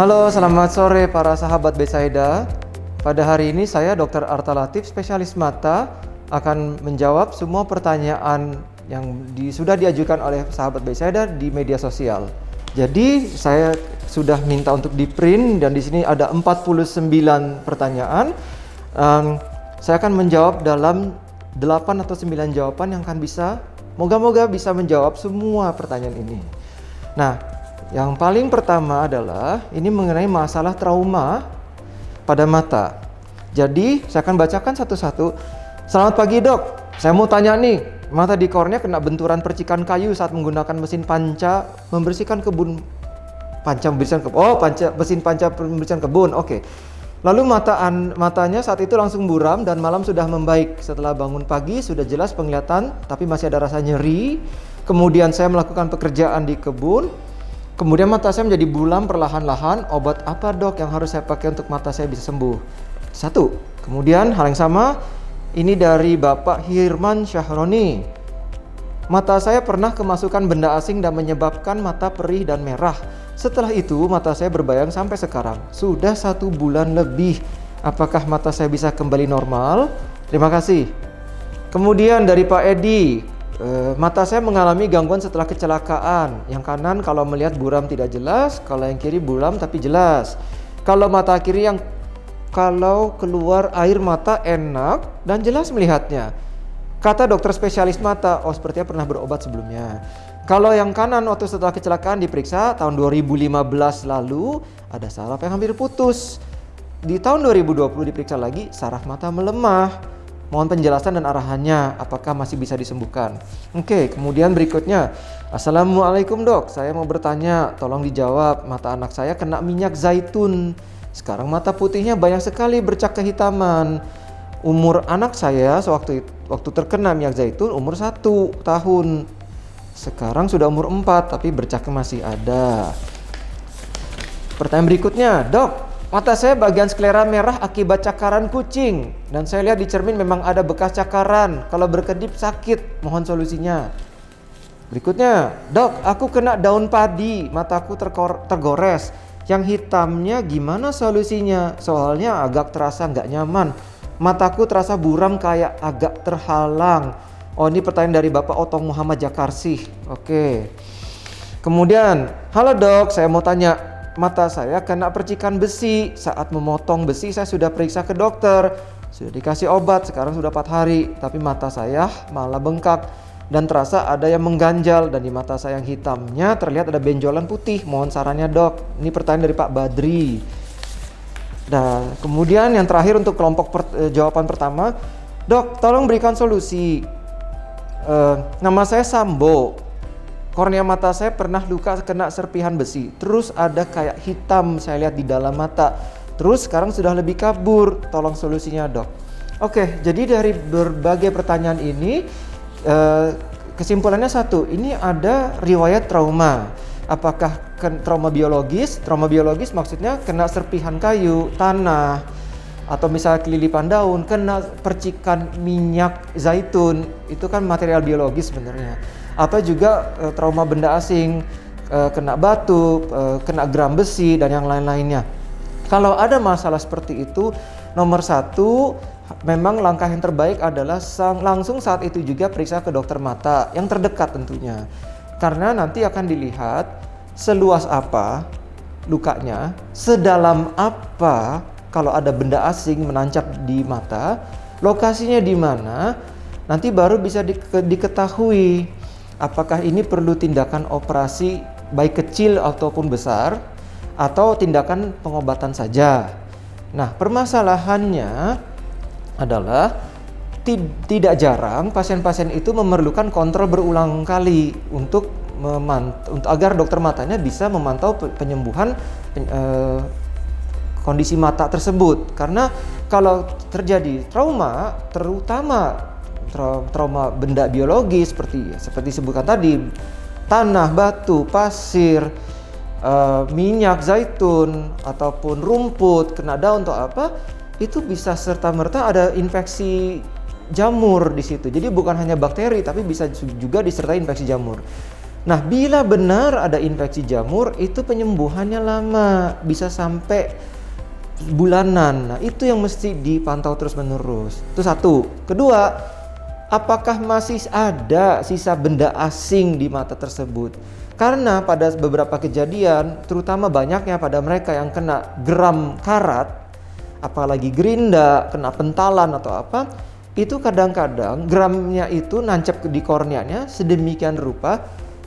Halo, selamat sore para sahabat Betsaida. Pada hari ini saya Dr. Arta Latif, spesialis mata, akan menjawab semua pertanyaan yang sudah diajukan oleh sahabat Betsaida di media sosial. Jadi saya sudah minta untuk di print dan di sini ada 49 pertanyaan. Saya akan menjawab dalam 8 atau 9 jawaban yang akan moga-moga bisa menjawab semua pertanyaan ini. Nah, yang paling pertama adalah ini mengenai masalah trauma pada mata. Jadi saya akan bacakan satu-satu. Selamat pagi dok, saya mau tanya nih, mata di kornea kena benturan percikan kayu saat menggunakan mesin panca membersihkan kebun. Mesin panca membersihkan kebun. Oke. Lalu matanya saat itu langsung buram dan malam sudah membaik. Setelah bangun pagi sudah jelas penglihatan, tapi masih ada rasa nyeri. Kemudian saya melakukan pekerjaan di kebun. Kemudian mata saya menjadi buram perlahan-lahan. Obat apa dok yang harus saya pakai untuk mata saya bisa sembuh? Satu. Kemudian hal yang sama, ini dari Bapak Hirman Syahroni. Mata saya pernah kemasukan benda asing dan menyebabkan mata perih dan merah. Setelah itu mata saya berbayang sampai sekarang. Sudah 1 bulan lebih. Apakah mata saya bisa kembali normal? Terima kasih. Kemudian dari Pak Edi. Mata saya mengalami gangguan setelah kecelakaan. Yang kanan kalau melihat buram tidak jelas, kalau yang kiri buram tapi jelas. Kalau mata kiri kalau keluar air mata enak dan jelas melihatnya. Kata dokter spesialis mata, sepertinya pernah berobat sebelumnya. Kalau yang kanan waktu setelah kecelakaan diperiksa tahun 2015 lalu ada saraf yang hampir putus. Di tahun 2020 diperiksa lagi, saraf mata melemah. Mohon penjelasan dan arahannya, apakah masih bisa disembuhkan? Oke, kemudian berikutnya. Assalamualaikum dok, saya mau bertanya, tolong dijawab. Mata anak saya kena minyak zaitun. Sekarang mata putihnya banyak sekali bercak kehitaman. Umur anak saya waktu terkena minyak zaitun umur 1 tahun. Sekarang sudah umur 4, tapi bercaknya masih ada. Pertanyaan berikutnya, dok, mata saya bagian sklera merah akibat cakaran kucing. Dan saya lihat di cermin memang ada bekas cakaran. Kalau berkedip sakit, mohon solusinya. Berikutnya, dok, aku kena daun padi, mataku tergores. Yang hitamnya gimana solusinya? Soalnya agak terasa nggak nyaman. Mataku terasa buram kayak agak terhalang. Ini pertanyaan dari Bapak Otong Muhammad Jakarsih. Oke. Kemudian, halo dok, saya mau tanya, mata saya kena percikan besi. Saat memotong besi saya sudah periksa ke dokter, sudah dikasih obat, sekarang sudah 4 hari, tapi mata saya malah bengkak dan terasa ada yang mengganjal, dan di mata saya yang hitamnya terlihat ada benjolan putih. Mohon sarannya dok. Ini pertanyaan dari Pak Badri. Dan kemudian yang terakhir untuk kelompok jawaban pertama, dok tolong berikan solusi. Nama saya Sambo. Kornea mata saya pernah luka kena serpihan besi. Terus ada kayak hitam saya lihat di dalam mata. Terus sekarang sudah lebih kabur. Tolong solusinya dok. Oke, jadi dari berbagai pertanyaan ini kesimpulannya satu, ini ada riwayat trauma. Apakah trauma biologis? Trauma biologis maksudnya kena serpihan kayu, tanah, atau misalnya kelilipan daun, kena percikan minyak zaitun, itu kan material biologis sebenarnya. Atau juga trauma benda asing, kena batu, kena gram besi, dan yang lain-lainnya. Kalau ada masalah seperti itu, nomor 1, memang langkah yang terbaik adalah langsung saat itu juga periksa ke dokter mata yang terdekat tentunya. Karena nanti akan dilihat seluas apa lukanya, sedalam apa kalau ada benda asing menancap di mata, lokasinya di mana, nanti baru bisa diketahui apakah ini perlu tindakan operasi baik kecil ataupun besar, atau tindakan pengobatan saja. Nah, permasalahannya adalah tidak jarang pasien-pasien itu memerlukan kontrol berulang kali untuk agar dokter matanya bisa memantau penyembuhan kondisi mata tersebut. Karena kalau terjadi trauma, terutama trauma benda biologis seperti disebutkan tadi, tanah, batu, pasir, minyak zaitun ataupun rumput, kena daun atau apa, itu bisa serta-merta ada infeksi jamur di situ. Jadi bukan hanya bakteri, tapi bisa juga disertai infeksi jamur. Nah, bila benar ada infeksi jamur, itu penyembuhannya lama, bisa sampai bulanan. Nah, itu yang mesti dipantau terus-menerus. Itu satu. Kedua, apakah masih ada sisa benda asing di mata tersebut? Karena pada beberapa kejadian, terutama banyaknya pada mereka yang kena geram karat, apalagi gerinda, kena pentalan atau apa, itu kadang-kadang geramnya itu nancap di korneanya sedemikian rupa,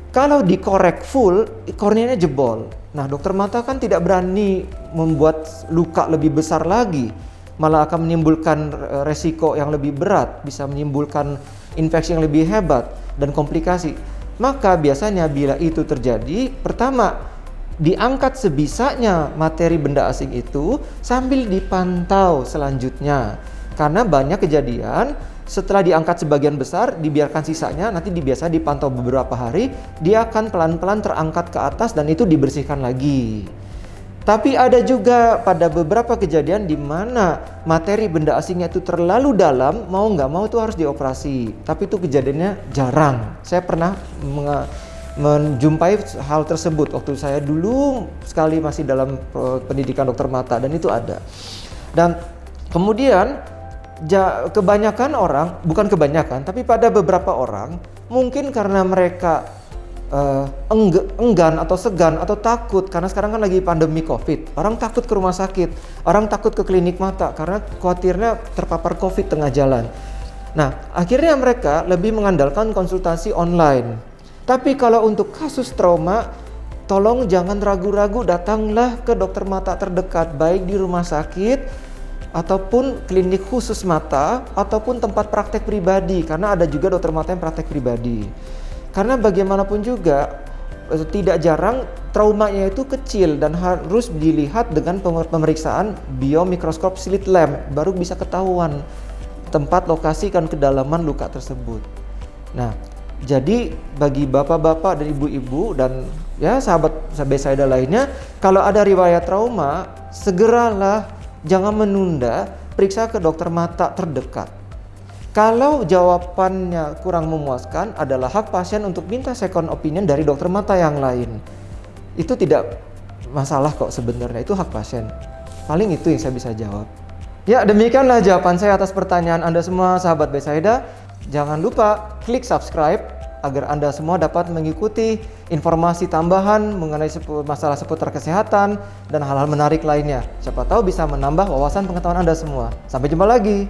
kalau dikorek full, korneanya jebol. Nah, dokter mata kan tidak berani membuat luka lebih besar lagi, malah akan menimbulkan resiko yang lebih berat, bisa menimbulkan infeksi yang lebih hebat dan komplikasi. Maka biasanya bila itu terjadi, pertama diangkat sebisanya materi benda asing itu sambil dipantau selanjutnya. Karena banyak kejadian setelah diangkat sebagian besar, dibiarkan sisanya, nanti biasa dipantau beberapa hari, dia akan pelan-pelan terangkat ke atas dan itu dibersihkan lagi. Tapi ada juga pada beberapa kejadian di mana materi benda asingnya itu terlalu dalam, mau nggak mau itu harus dioperasi. Tapi itu kejadiannya jarang. Saya pernah menjumpai hal tersebut waktu saya dulu sekali masih dalam pendidikan dokter mata, dan itu ada. Dan kemudian kebanyakan orang, bukan kebanyakan, tapi pada beberapa orang, mungkin karena mereka enggan atau segan atau takut, karena sekarang kan lagi pandemi COVID, orang takut ke rumah sakit, orang takut ke klinik mata karena khawatirnya terpapar COVID tengah jalan. Nah, akhirnya mereka lebih mengandalkan konsultasi online. Tapi kalau untuk kasus trauma, tolong jangan ragu-ragu, datanglah ke dokter mata terdekat, baik di rumah sakit ataupun klinik khusus mata ataupun tempat praktek pribadi, karena ada juga dokter mata yang praktek pribadi. Karena bagaimanapun juga tidak jarang traumanya itu kecil dan harus dilihat dengan pemeriksaan biomikroskop slit lamp, baru bisa ketahuan tempat lokasi dan kedalaman luka tersebut. Nah, jadi bagi bapak-bapak dan ibu-ibu dan ya sahabat Bethsaida lainnya, kalau ada riwayat trauma, segeralah, jangan menunda, periksa ke dokter mata terdekat. Kalau jawabannya kurang memuaskan, adalah hak pasien untuk minta second opinion dari dokter mata yang lain. Itu tidak masalah kok sebenarnya, itu hak pasien. Paling itu yang saya bisa jawab. Ya, demikianlah jawaban saya atas pertanyaan Anda semua, sahabat Bethsaida. Jangan lupa klik subscribe agar Anda semua dapat mengikuti informasi tambahan mengenai masalah seputar kesehatan dan hal-hal menarik lainnya. Siapa tahu bisa menambah wawasan pengetahuan Anda semua. Sampai jumpa lagi.